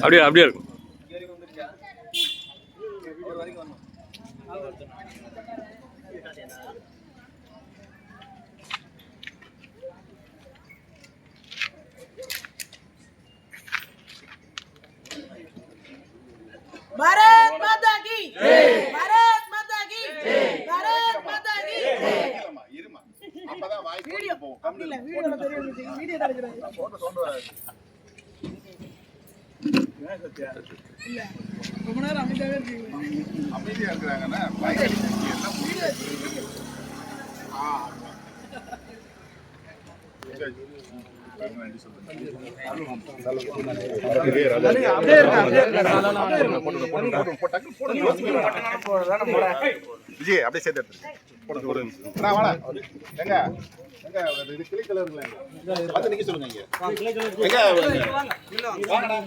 அப்படியே அப்படியே இருக்கும். भारत माता की जय, भारत माता की जय, भारत माता की जय. இருமா அப்பதான் வாய் வீடியோ போகும். அப்படி இல்ல வீடியோல தெரியும் வீடியோ எடுக்கறாங்க. சவுண்ட் வராது. இல்ல ரொம்ப நேரம் அமைதியாவே இருக்கீங்க. அமைதியா இருக்கறாங்கன்னா பைக் எல்லாம் வீடியோ விஜய் அப்படியே சேர்த்து போடுங்க. எங்க எங்க இது கிளி கலர்ல அது நிக்க சொல்லுங்க. இங்க எங்க வாங்கடா.